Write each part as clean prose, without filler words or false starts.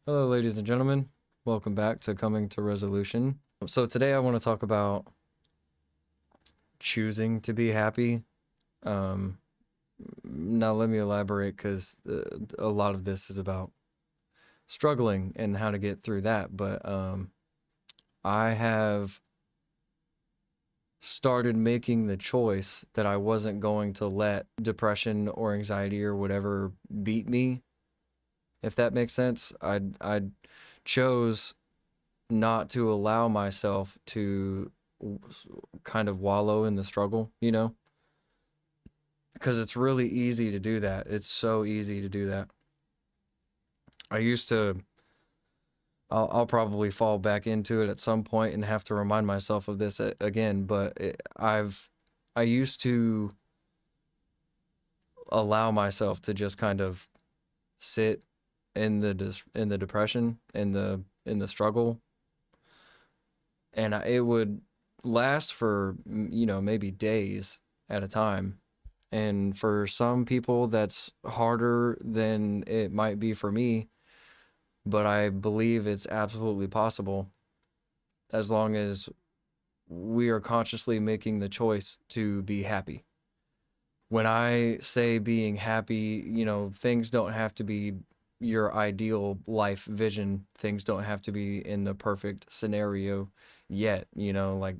Hello, ladies and gentlemen. Welcome back to Coming to Resolution. So today I want to talk about choosing to be happy. Um, Now let me elaborate because a lot of this is about struggling and how to get through that. But I have started making the choice that I wasn't going to let depression or anxiety or whatever beat me, if that makes sense. I chose not to allow myself to kind of wallow in the struggle, because it's really easy to do that. It's so easy to do that. I used to, I'll probably fall back into it at some point and have to remind myself of this again, but I used to allow myself to just kind of sit in the depression, in the struggle, and it would last for maybe days at a time. And for some people that's harder than it might be for me, but I believe it's absolutely possible as long as we are consciously making the choice to be happy. When I say being happy, things don't have to be your ideal life vision. Things don't have to be in the perfect scenario yet, like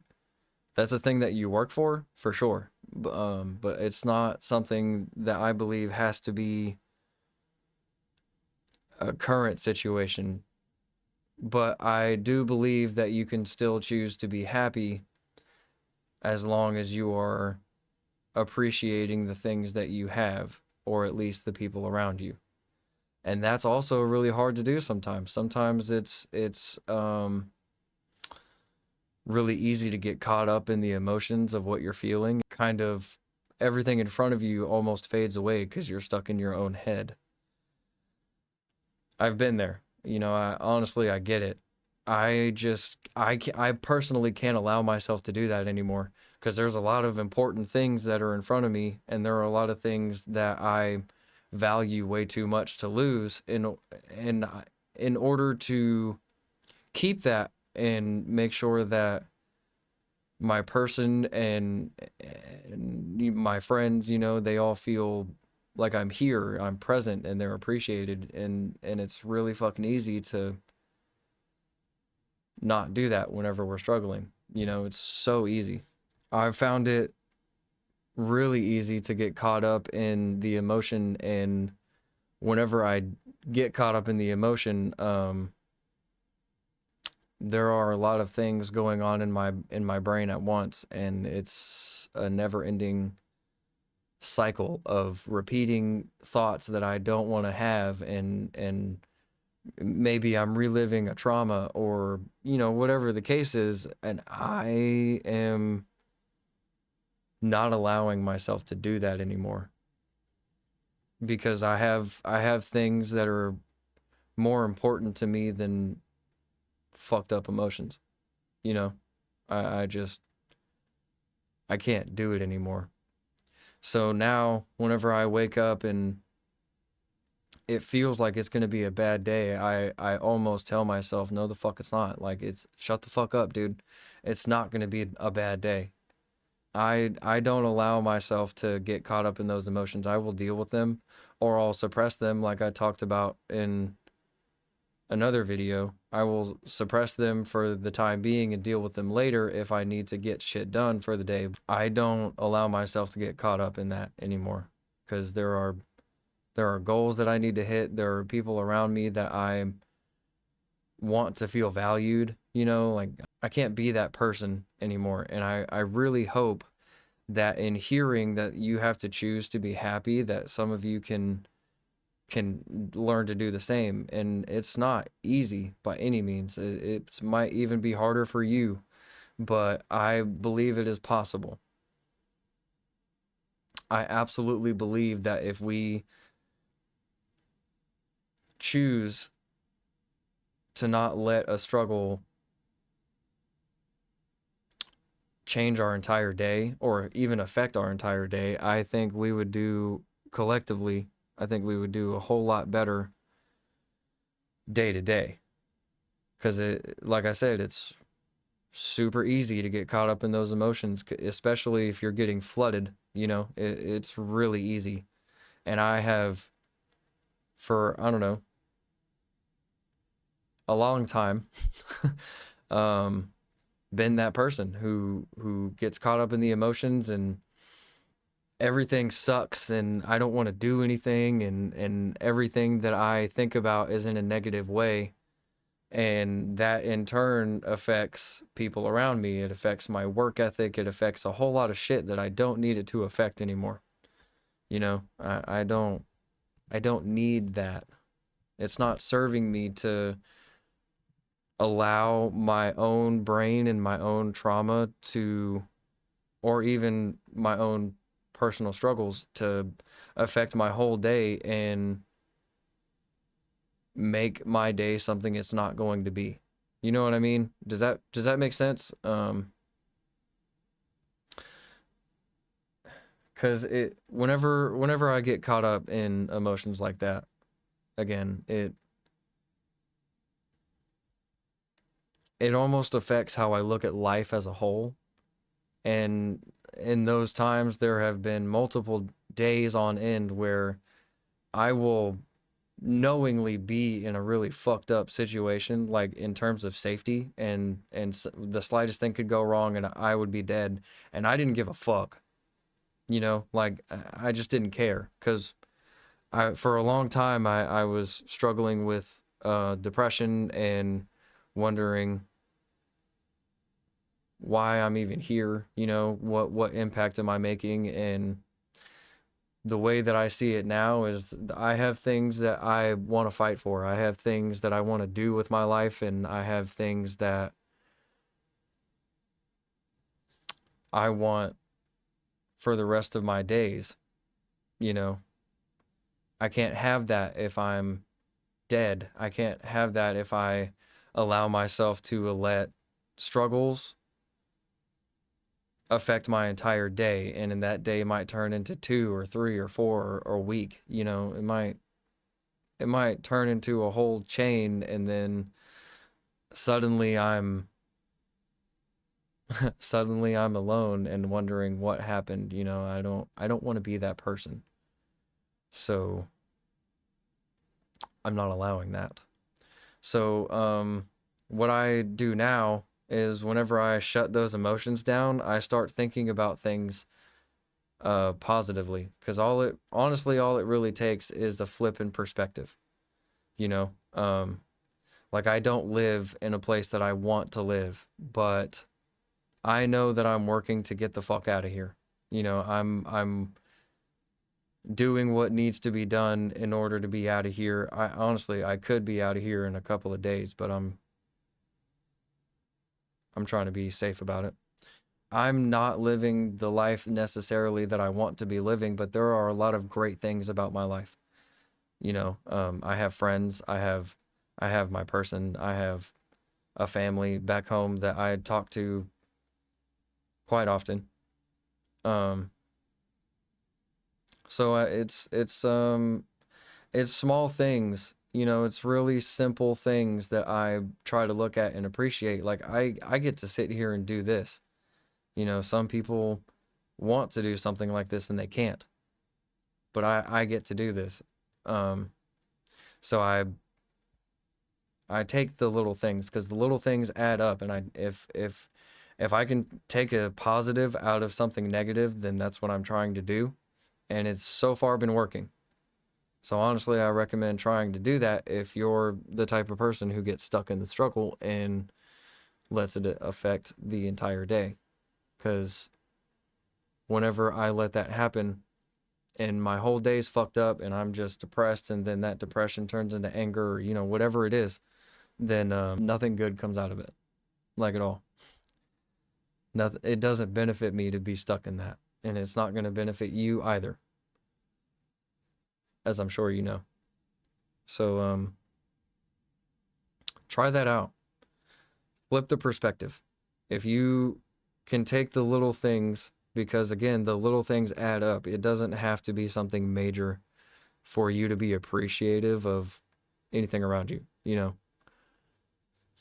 that's a thing that you work for sure. But it's not something that I believe has to be a current situation. But I do believe that you can still choose to be happy as long as you are appreciating the things that you have, or at least the people around you. And that's also really hard to do sometimes. Sometimes it's really easy to get caught up in the emotions of what you're feeling. Kind of everything in front of you almost fades away because you're stuck in your own head. I've been there. I honestly I get it. I personally can't allow myself to do that anymore because there's a lot of important things that are in front of me, and there are a lot of things that I value way too much to lose in order to keep that and make sure that my person and my friends, they all feel like I'm here, I'm present, and they're appreciated. And it's really fucking easy to not do that whenever we're struggling. It's so easy. I've found it really easy to get caught up in the emotion, and whenever I get caught up in the emotion, there are a lot of things going on in my brain at once, and it's a never-ending cycle of repeating thoughts that I don't want to have, and maybe I'm reliving a trauma, or whatever the case is, and I am not allowing myself to do that anymore because I have things that are more important to me than fucked up emotions. You know, I just I can't do it anymore. So now whenever I wake up and it feels like it's gonna be a bad day, I almost tell myself, no, the fuck it's not. Like, it's shut the fuck up, dude. It's not gonna be a bad day. I don't allow myself to get caught up in those emotions. I will deal with them, or I'll suppress them, like I talked about in another video. I will suppress them for the time being and deal with them later if I need to get shit done for the day. I don't allow myself to get caught up in that anymore because there are goals that I need to hit. There are people around me that I want to feel valued, like I can't be that person anymore. And I really hope that in hearing that you have to choose to be happy, that some of you can learn to do the same. And it's not easy by any means. It might even be harder for you, but I believe it is possible. I absolutely believe that if we choose to not let a struggle change our entire day or even affect our entire day, I think we would do collectively, I think we would do a whole lot better day to day. Because like I said, it's super easy to get caught up in those emotions, especially if you're getting flooded. It's really easy. And I have, for, I don't know, a long time, um, been that person who gets caught up in the emotions, and everything sucks, and I don't want to do anything, and everything that I think about is in a negative way. And that in turn affects people around me. It affects my work ethic. It affects a whole lot of shit that I don't need it to affect anymore. I don't need that. It's not serving me to allow my own brain and my own trauma to, or even my own personal struggles to affect my whole day and make my day something it's not going to be. You know what I mean? Does that make sense? Cause whenever I get caught up in emotions like that, again, it almost affects how I look at life as a whole. And in those times, there have been multiple days on end where I will knowingly be in a really fucked up situation, like in terms of safety, and the slightest thing could go wrong and I would be dead, and I didn't give a fuck. Like I just didn't care, because for a long time I was struggling with depression and wondering why I'm even here. What impact am I making? And the way that I see it now is I have things that I want to fight for. I have things that I want to do with my life, and I have things that I want for the rest of my days. You know, I can't have that if I'm dead. I can't have that if I allow myself to let struggles affect my entire day, and in that day might turn into 2 or 3 or 4 or a week. It might turn into a whole chain, and then suddenly I'm suddenly I'm alone and wondering what happened. I don't want to be that person. So I'm not allowing that. So what I do now is whenever I shut those emotions down, I start thinking about things positively, because all it really takes is a flip in perspective. you know like, I don't live in a place that I want to live, but I know that I'm working to get the fuck out of here. I'm doing what needs to be done in order to be out of here. I could be out of here in a couple of days, but I'm trying to be safe about it. I'm not living the life necessarily that I want to be living, but there are a lot of great things about my life. I have friends, I have my person, I have a family back home that I talk to quite often. Um, so it's small things. It's really simple things that I try to look at and appreciate. Like, I get to sit here and do this. Some people want to do something like this and they can't, but I get to do this. Um, so I take the little things, because the little things add up, and if I can take a positive out of something negative, then that's what I'm trying to do, and it's so far been working. So honestly, I recommend trying to do that if you're the type of person who gets stuck in the struggle and lets it affect the entire day. Because whenever I let that happen and my whole day's fucked up and I'm just depressed, and then that depression turns into anger, or whatever it is, then nothing good comes out of it, like, at all. Nothing. It doesn't benefit me to be stuck in that, and it's not going to benefit you either, as I'm sure you know. So try that out. Flip the perspective. If you can take the little things, because again, the little things add up. It doesn't have to be something major for you to be appreciative of anything around you,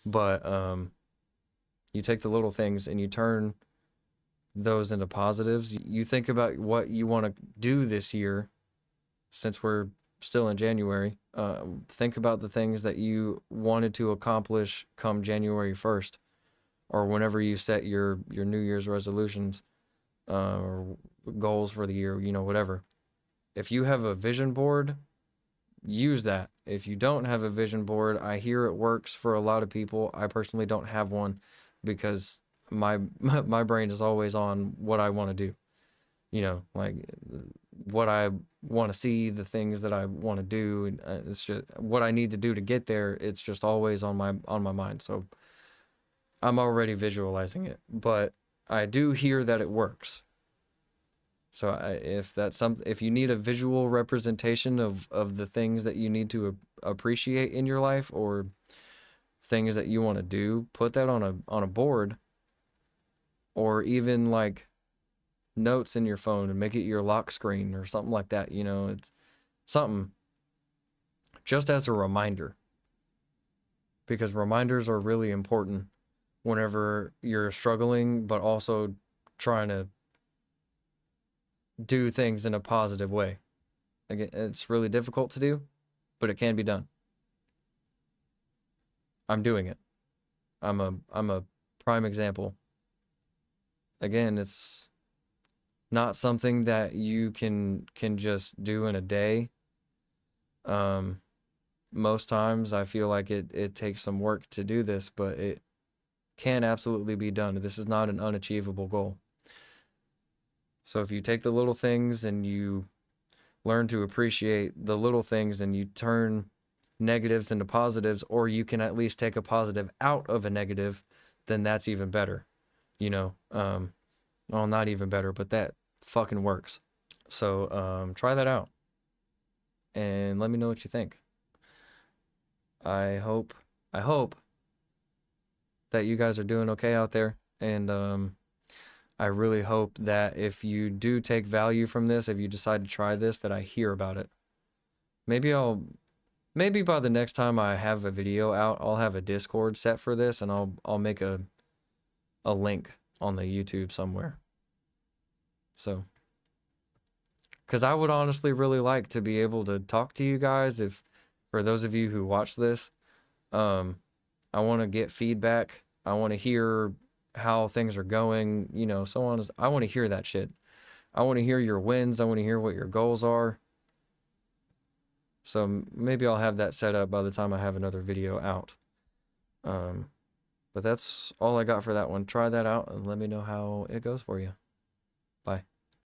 But you take the little things and you turn those into positives. You think about what you want to do this year, since we're still in January. Think about the things that you wanted to accomplish come January 1st, or whenever you set your New Year's resolutions, or goals for the year, whatever. If you have a vision board, use that. If you don't have a vision board, I hear it works for a lot of people. I personally don't have one because my my brain is always on what I want to do. Like what I want to see, the things that I want to do, and it's just what I need to do to get there. It's just always on my mind. So I'm already visualizing it, but I do hear that it works. So if you need a visual representation of the things that you need to appreciate in your life, or things that you want to do, put that on a board, or even like notes in your phone, and make it your lock screen or something like that. It's something just as a reminder, because reminders are really important whenever you're struggling, but also trying to do things in a positive way. Again, it's really difficult to do, but it can be done. I'm doing it. I'm a prime example. Again, it's not something that you can just do in a day. Most times I feel like it takes some work to do this, but it can absolutely be done. This is not an unachievable goal. So if you take the little things and you learn to appreciate the little things, and you turn negatives into positives, or you can at least take a positive out of a negative, then that's even better. Well, not even better, but that fucking works. So try that out and let me know what you think. I hope that you guys are doing okay out there, and I really hope that if you do take value from this, if you decide to try this, that I hear about it. Maybe by the next time I have a video out, I'll have a Discord set for this, and I'll make a link on the YouTube somewhere. So, because I would honestly really like to be able to talk to you guys. If for those of you who watch this, I want to get feedback. I want to hear how things are going, so on. I want to hear that shit. I want to hear your wins. I want to hear what your goals are. So maybe I'll have that set up by the time I have another video out. But that's all I got for that one. Try that out and let me know how it goes for you. Bye.